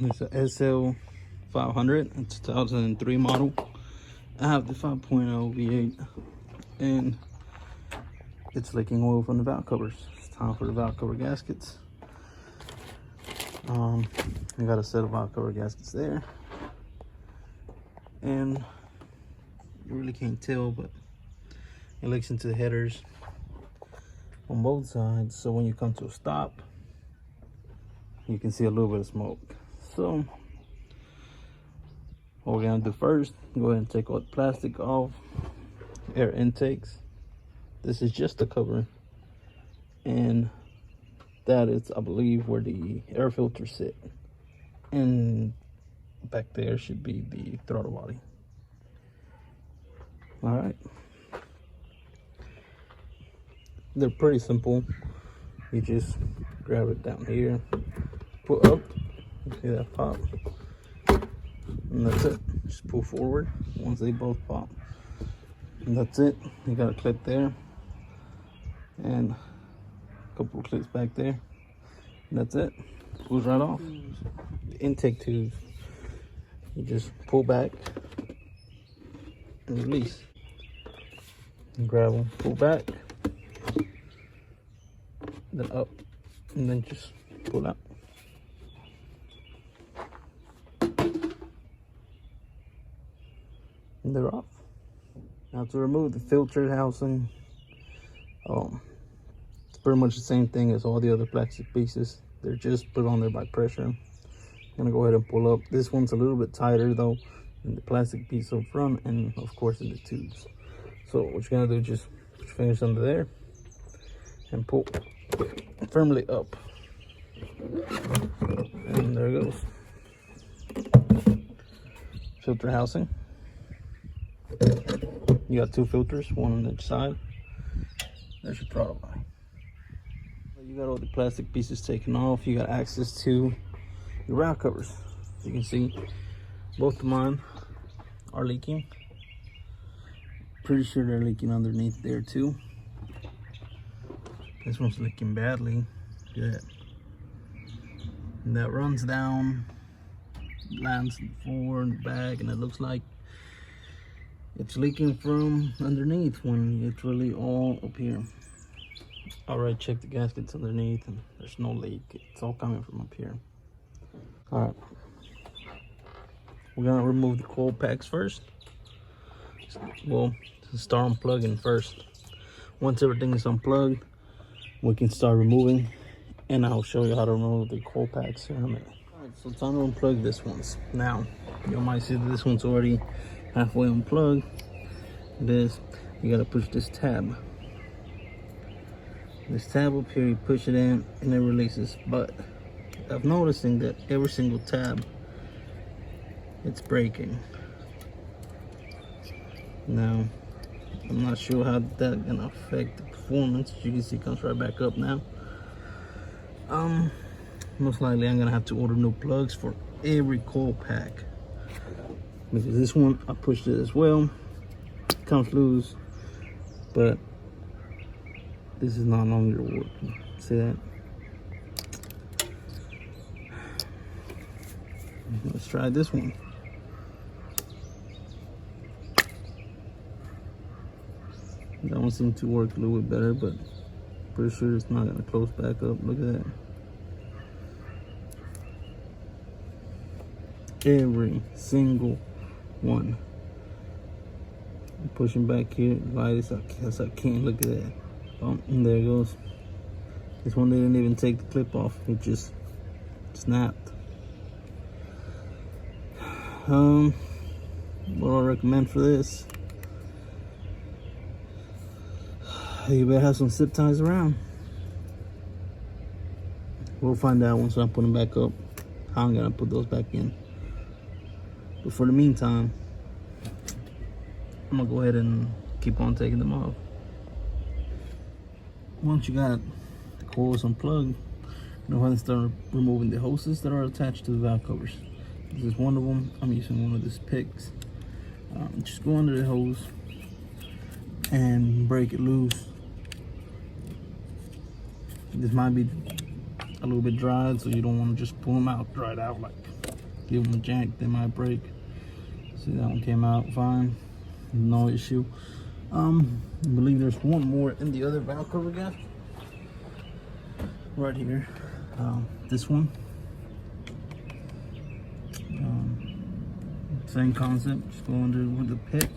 It's a SL500. It's a 2003 model. I have the 5.0 V8, and it's leaking oil from the valve covers. It's time for the valve cover gaskets. I got a set of valve cover gaskets there, and you really can't tell, but it leaks into the headers on both sides. So when you come to a stop, you can see a little bit of smoke. So what we're gonna do first, go ahead and take all the plastic off, air intakes. This is just the cover, and that is, I believe, where the air filters sit. And back there should be the throttle body. All right. They're pretty simple. You just grab it down here, pull up, see that pop, and that's it. Just pull forward once they both pop, and that's it. You got a clip there, and a couple of clips back there, and that's it. Pulls right off. The intake tubes, you just pull back and release, and grab them, pull back, then up, and then just pull out. And they're off. Now to remove the filter housing, it's pretty much the same thing as all the other plastic pieces. They're just put on there by pressure. I'm gonna go ahead and pull up. This one's a little bit tighter though than the plastic piece up front, and of course in the tubes. So what you're gonna do is just put your fingers under there and pull firmly up, and there it goes. Filter housing. You got two filters, one on each side. There's your throttle body. You got all the plastic pieces taken off. You got access to your valve covers. As you can see, both of mine are leaking. Pretty sure they're leaking underneath there too. This one's leaking badly. Look at that. And that runs down, lands forward and back, and it looks like it's leaking from underneath when it's really all up here. Alright, check the gaskets underneath, and there's no leak. It's all coming from up here. Alright, we're gonna remove the coil packs first. Well, start unplugging first. Once everything is unplugged, we can start removing, and I'll show you how to remove the coil packs in a minute. Alright, so time to unplug this ones. Now, you might see that this one's already halfway unplugged. You gotta push this tab. This tab up here, you push it in and it releases. But I'm noticing that every single tab, it's breaking. Now, I'm not sure how that's gonna affect the performance. As you can see, it comes right back up now. Most likely I'm gonna have to order new plugs for every coil pack, because this one, I pushed it as well. It comes loose, but this is no longer working. See that? Let's try this one. That one seemed to work a little bit better, but pretty sure it's not gonna close back up. Look at that. Every single one. I'm pushing back here, light as I can. Look at that. And there it goes. This one didn't even take the clip off, it just snapped. What do I recommend for this? You better have some zip ties around. We'll find out once I put them back up how I'm gonna put those back in. But for the meantime, I'm gonna go ahead and keep on taking them off. Once you got the coils unplugged, go ahead and start removing the hoses that are attached to the valve covers. This is one of them. I'm using one of these picks. Just go under the hose and break it loose. This might be a little bit dried, so you don't want to just pull them out dried out like give them a jack, they might break. See, that one came out fine, no issue. I believe there's one more in the other valve cover gasket right here. This one, same concept. Just go under with the pick,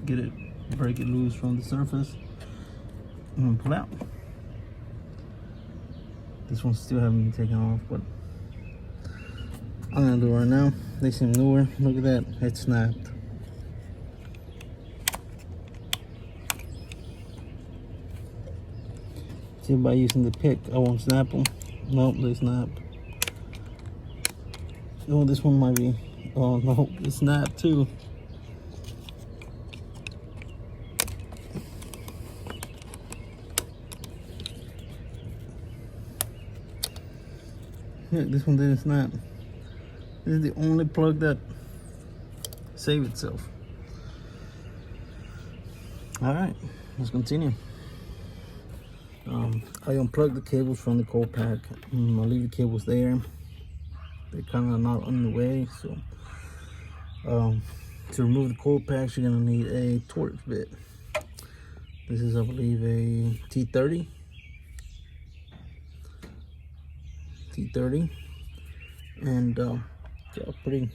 get it, break it loose from the surface, and pull out. This one still haven't been taken off, but I'm gonna do it right now. They seem newer. Look at that, it snapped. See, by using the pick, I won't snap them. Nope, they snap. Oh, this one might be. Oh no, it snapped too. Yeah, this one didn't snap. This is the only plug that saved itself. All right, let's continue. I unplugged the cables from the cold pack. I'll leave the cables there. They're kind of not on the way, so to remove the cold packs, you're gonna need a Torx bit. This is, I believe, a T30, and yeah, pretty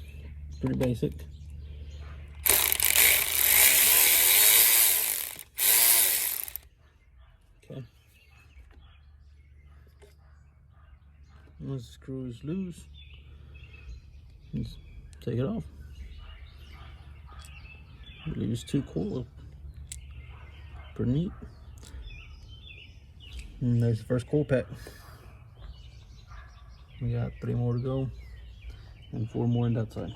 basic. Okay. Once the screw is loose, just take it off. It leaves 2 coils. Pretty neat. And there's the first coil pack. We got 3 more to go, and 4 more on that side.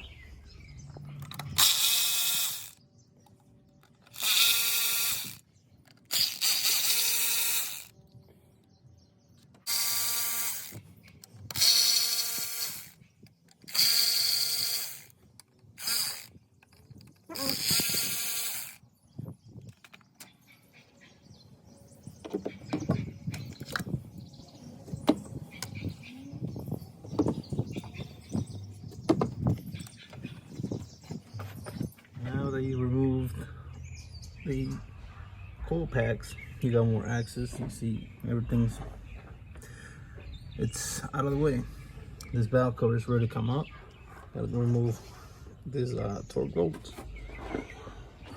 Now that you removed the coil packs, you got more access. You see it's out of the way. This valve cover is ready to come up. Gotta remove this torque bolts.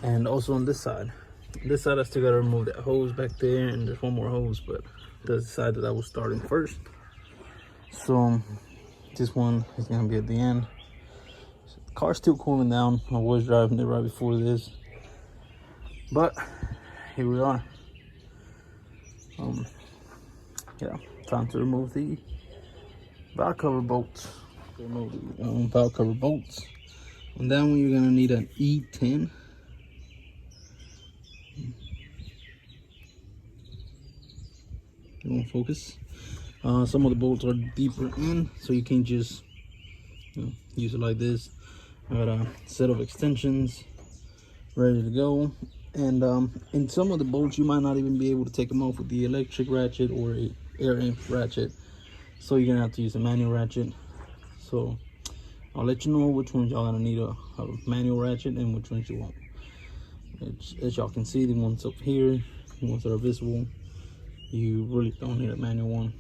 And also on this side I still gotta remove that hose back there, and there's one more hose, but that's the side that I was starting first. So this one is gonna be at the end. The car's still cooling down. I was driving it right before this, but here we are. Yeah, time to remove the valve cover bolts. Remove the valve cover bolts. On that one, you're gonna need an E10. It won't focus. Some of the bolts are deeper in, so you can't just use it like this. I got a set of extensions ready to go, and in some of the bolts you might not even be able to take them off with the electric ratchet or a air amp ratchet, so you're gonna have to use a manual ratchet. So I'll let you know which ones y'all gonna need a manual ratchet and which ones you won't. As y'all can see, the ones up here, the ones that are visible, you really don't need a manual one.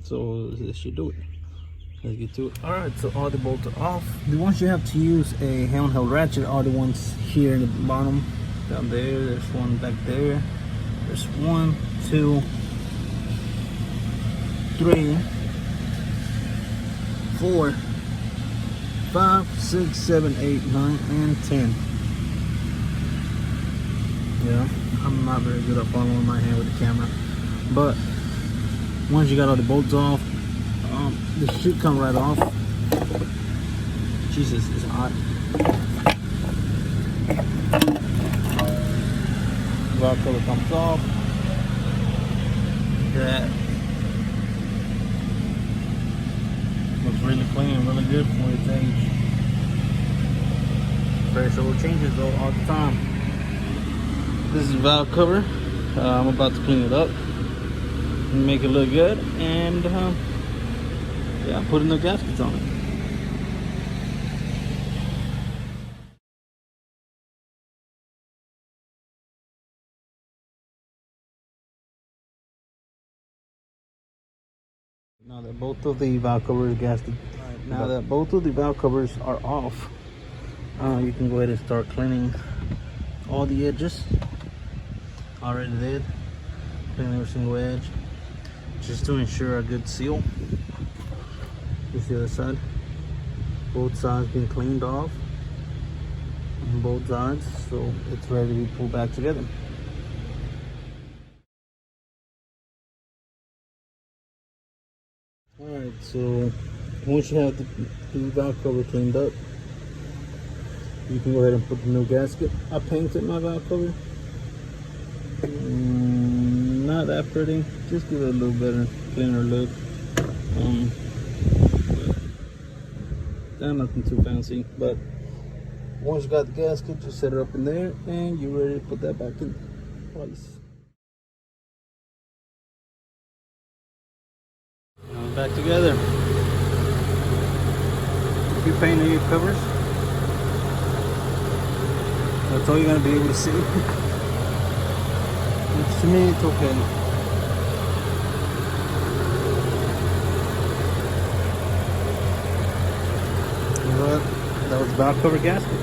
So this should do it. Let's get to it. All right, so all the bolts are off. The ones you have to use a handheld ratchet are the ones here in the bottom, down there. There's one back there. There's 1, 2, 3, 4, 5, 6, 7, 8, 9, and 10. Yeah, I'm not very good at following my hand with the camera, but once you got all the bolts off, this should come right off. Jesus, it's hot. Valve cover comes off. Look at that. Looks really clean, really good for its age. Fresh oil changes though all the time. This is the valve cover. I'm about to clean it up and make it look good, and yeah, put in the gaskets on it. Now that both of the valve covers gasket, now that both of the valve covers are off, you can go ahead and start cleaning all the edges. Already did. Clean every single edge, just to ensure a good seal. Here's the other side. Both sides being cleaned off on both sides, so it's ready to be pulled back together. Alright, so once you have the valve cover cleaned up, you can go ahead and put the new gasket. I painted my valve cover. Not that pretty, just give it a little better, cleaner look. Nothing too fancy, but once you got the gasket, just set it up in there and you're ready to put that back in place. Now back together. If you paint any covers, that's all you're gonna be able to see. Which to me, it's okay. That was valve cover gasket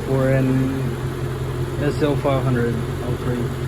for an SL500 R3.